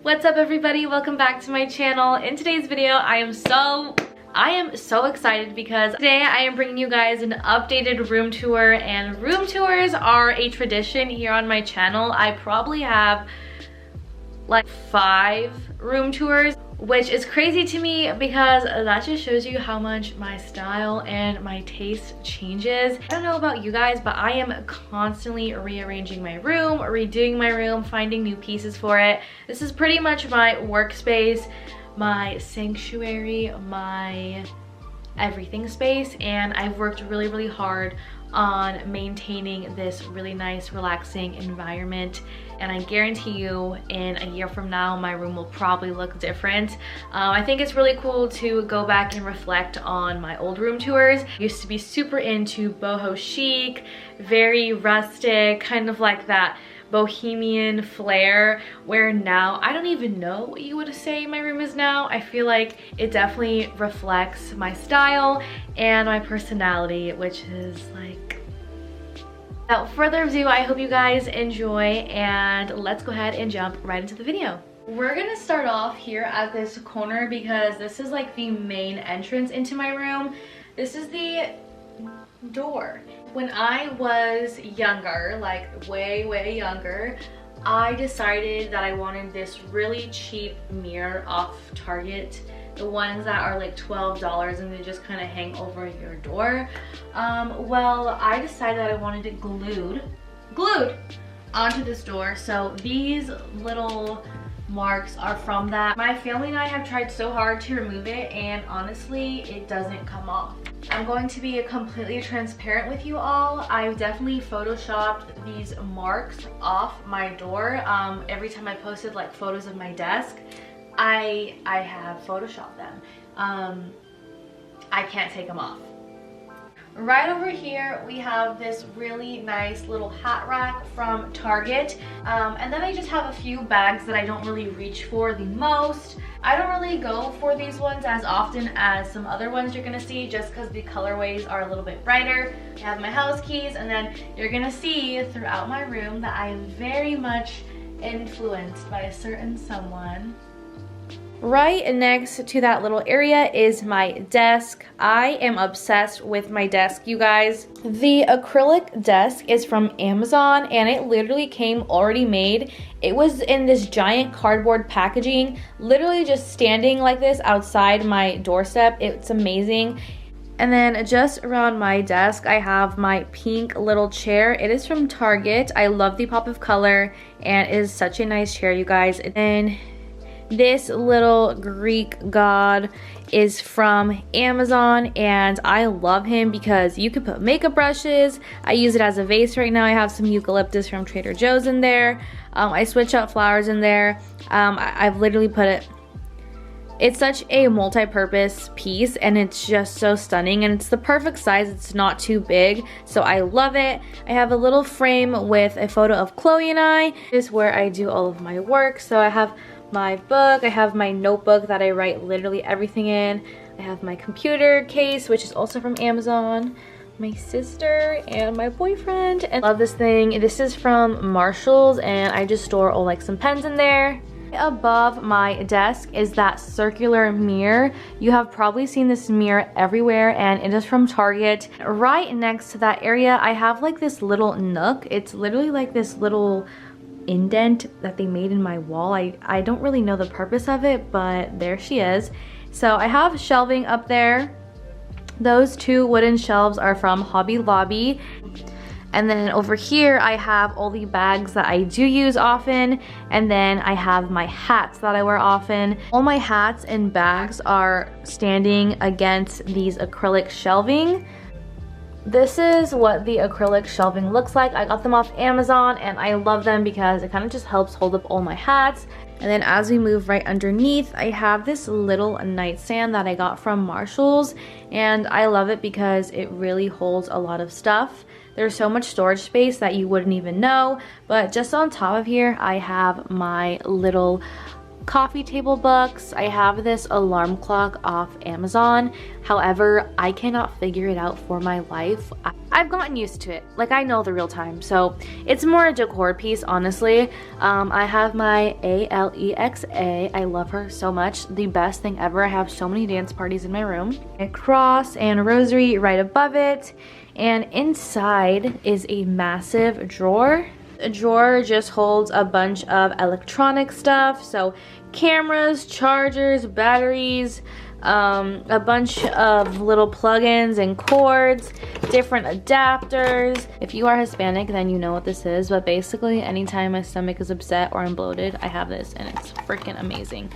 What's up everybody, welcome back to my channel. In today's video I am so excited because today I am bringing you guys an updated room tour, and room tours are a tradition here on my channel. I probably have like 5 room tours, which is crazy to me because that just shows you how much my style and my taste changes. I don't know about you guys, but I am constantly rearranging my room, redoing my room, finding new pieces for it. This is pretty much my workspace, my sanctuary, my everything space, and I've worked really hard on maintaining this really nice relaxing environment, and I guarantee you in a year from now my room will probably look different. I think it's really cool to go back and reflect on my old room tours. I used to be super into boho chic, very rustic, kind of like that bohemian flair, where now I don't even know what you would say my room is now. I feel like it definitely reflects my style and my personality, which is like, without further ado, I hope you guys enjoy, and let's go ahead and jump right into the video. We're gonna start off here at this corner because this is like the main entrance into my room. This is the door. When I was younger, like way younger, I decided that I wanted this really cheap mirror off Target, the ones that are like $12 and they just kind of hang over your door. Well, I decided that I wanted it glued onto this door, so these little marks are from that. My family and I have tried so hard to remove it, and honestly it doesn't come off. I'm going to be completely transparent with you all. I've definitely photoshopped these marks off my door. Every time I posted like photos of my desk, I have photoshopped them. I can't take them off. Right over here we have this really nice little hat rack from Target, and then I just have a few bags that I don't really reach for the most. I don't really go for these ones as often as some other ones you're gonna see, just because the colorways are a little bit brighter. I have my house keys, and then you're gonna see throughout my room that I am very much influenced by a certain someone. Right next to that little area is my desk. I am obsessed with my desk, you guys. The acrylic desk is from Amazon, and it literally came already made. It was in this giant cardboard packaging, literally just standing like this outside my doorstep. It's amazing. And then just around my desk, I have my pink little chair. It is from Target. I love the pop of color, and it is such a nice chair, you guys. And this little Greek god is from Amazon, and I love him because you could put makeup brushes. I use it as a vase right now. I have some eucalyptus from Trader Joe's in there. I switch out flowers in there. I've literally put it. It's such a multi-purpose piece, and it's just so stunning, and it's the perfect size. It's not too big, so I love it. I have a little frame with a photo of Chloe and I. This is where I do all of my work. So I have my book, I have my notebook that I write literally everything in. I have my computer case, which is also from Amazon, my sister, and my boyfriend. And I love this thing. This is from Marshall's, and I just store all like some pens in there. Above my desk is that circular mirror. You have probably seen this mirror everywhere, and it is from Target. Right next to that area, I have like this little nook. It's literally like this little indent that they made in my wall. I don't really know the purpose of it, but there she is. So I have shelving up there. Those 2 wooden shelves are from Hobby Lobby. And then over here I have all the bags that I do use often, and then I have my hats that I wear often. All my hats and bags are standing against these acrylic shelving. This is what the acrylic shelving looks like. I got them off Amazon, and I love them because it kind of just helps hold up all my hats. And then as we move right underneath, I have this little nightstand that I got from Marshall's, and I love it because it really holds a lot of stuff. There's so much storage space that you wouldn't even know. But just on top of here, I have my little coffee table books. I have this alarm clock off Amazon. However, I cannot figure it out for my life. I've gotten used to it. Like, I know the real time. So it's more a decor piece, honestly. I have my Alexa. I love her so much. The best thing ever. I have so many dance parties in my room. A cross and a rosary right above it. And inside is a massive drawer. A drawer just holds a bunch of electronic stuff. So cameras, chargers, batteries, a bunch of little plugins and cords, different adapters. If you are Hispanic, then you know what this is, but basically anytime my stomach is upset or I'm bloated, I have this and it's freaking amazing.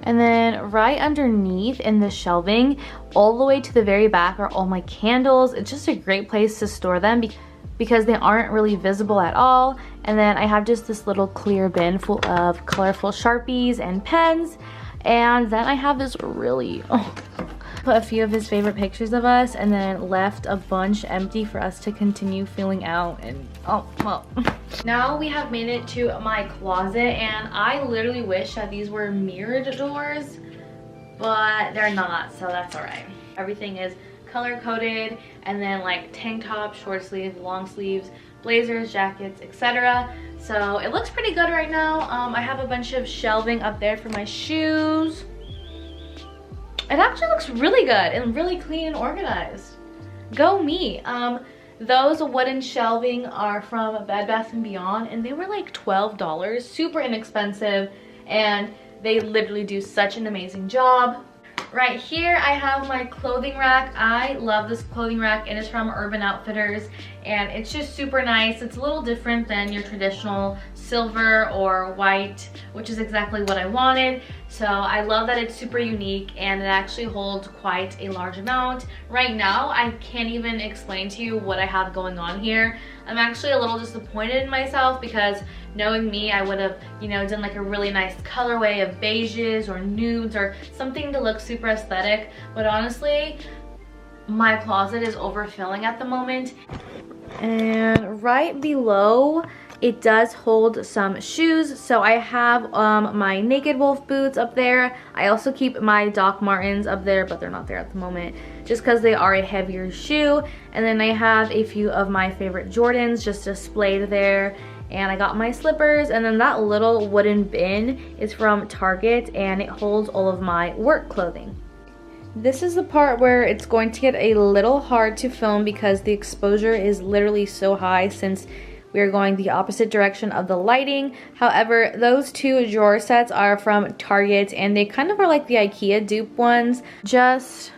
And then right underneath in the shelving, all the way to the very back, are all my candles. It's just a great place to store them because they aren't really visible at all. And then I have just this little clear bin full of colorful Sharpies and pens. And then I have this really, put a few of his favorite pictures of us and then left a bunch empty for us to continue filling out. And well. Now we have made it to my closet, and I literally wish that these were mirrored doors, but they're not, so that's all right. Everything is color coded, and then like tank tops, short sleeves, long sleeves, blazers, jackets, etc. So it looks pretty good right now. I have a bunch of shelving up there for my shoes. It actually looks really good and really clean and organized. Go me. Those wooden shelving are from Bed Bath & Beyond, and they were like $12, super inexpensive, and they literally do such an amazing job. Right here I have my clothing rack. I love this clothing rack. It is from Urban Outfitters, and it's just super nice. It's a little different than your traditional silver or white, which is exactly what I wanted. So I love that it's super unique, and it actually holds quite a large amount. Right now I can't even explain to you what I have going on here. I'm actually a little disappointed in myself because knowing me, I would have, you know, done like a really nice colorway of beiges or nudes or something to look super aesthetic. But honestly, my closet is overfilling at the moment. And right below, it does hold some shoes. So I have my Naked Wolf boots up there. I also keep my Doc Martens up there, but they're not there at the moment just because they are a heavier shoe. And then I have a few of my favorite Jordans just displayed there. And I got my slippers, and then that little wooden bin is from Target, and it holds all of my work clothing. This is the part where it's going to get a little hard to film because the exposure is literally so high since we are going the opposite direction of the lighting. However, those two drawer sets are from Target, and they kind of are like the IKEA dupe ones. Just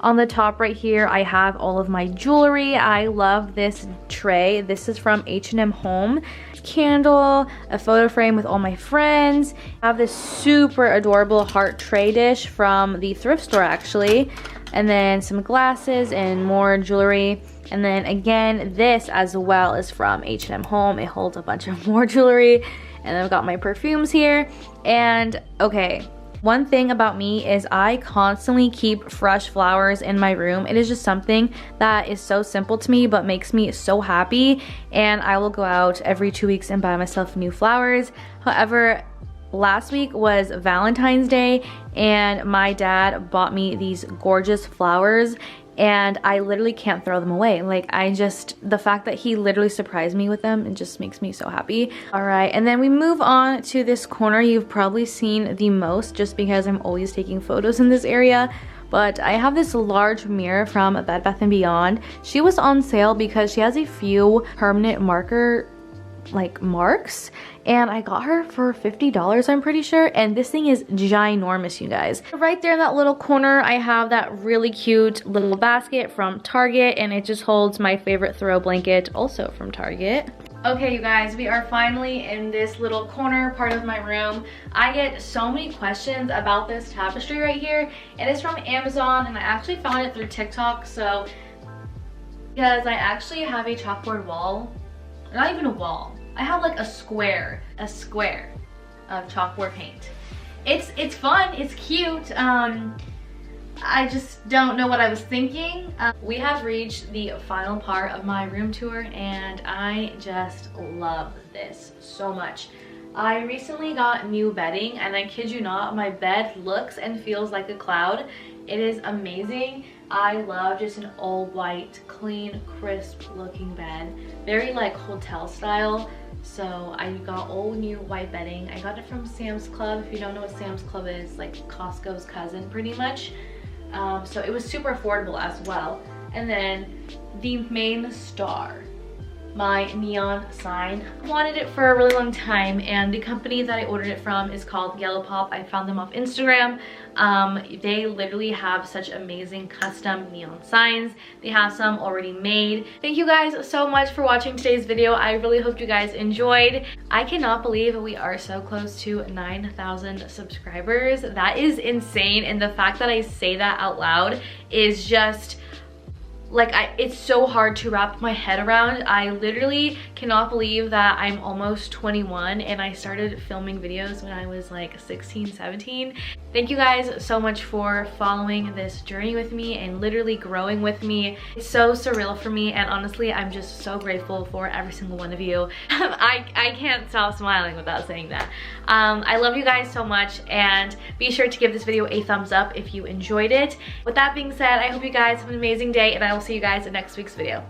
on the top right here, I have all of my jewelry. I love this tray. This is from H&M Home. Candle, a photo frame with all my friends. I have this super adorable heart tray dish from the thrift store actually. And then some glasses and more jewelry. And then again, this as well is from H&M Home. It holds a bunch of more jewelry. And I've got my perfumes here. And okay, one thing about me is I constantly keep fresh flowers in my room. It is just something that is so simple to me but makes me so happy, and I will go out every 2 weeks and buy myself new flowers. However, last week was Valentine's Day, and my dad bought me these gorgeous flowers, and I literally can't throw them away. Like, the fact that he literally surprised me with them, it just makes me so happy. All right, and then we move on to this corner you've probably seen the most just because I'm always taking photos in this area. But I have this large mirror from Bed Bath & Beyond. She was on sale because she has a few permanent marker marks, and I got her for $50, I'm pretty sure, and this thing is ginormous, you guys. Right there in that little corner, I have that really cute little basket from Target, and it just holds my favorite throw blanket, also from Target. Okay, you guys, we are finally in this little corner part of my room. I get so many questions about this tapestry right here. It is from Amazon, and I actually found it through TikTok, so because I actually have a chalkboard wall. Not even a wall. I have like a square of chalkboard paint. It's fun, it's cute. I just don't know what I was thinking. We have reached the final part of my room tour, and I just love this so much. I recently got new bedding, and I kid you not, my bed looks and feels like a cloud. It is amazing. I love just an all white, clean, crisp looking bed. Very like hotel style. So I got all new white bedding. I got it from Sam's Club. If you don't know what Sam's Club is, like Costco's cousin pretty much. So it was super affordable as well. And then the main star, my neon sign. I wanted it for a really long time, and the company that I ordered it from is called Yellow Pop. I found them off Instagram. They literally have such amazing custom neon signs. They have some already made. Thank you guys so much for watching today's video. I really hope you guys enjoyed. I cannot believe we are so close to 9,000 subscribers. That is insane, and the fact that I say that out loud is just like, it's so hard to wrap my head around. I literally cannot believe that I'm almost 21 and I started filming videos when I was like 16, 17. Thank you guys so much for following this journey with me and literally growing with me. It's so surreal for me, and honestly, I'm just so grateful for every single one of you. I can't stop smiling without saying that. I love you guys so much, and be sure to give this video a thumbs up if you enjoyed it. With that being said, I hope you guys have an amazing day, and I will see you guys in next week's video.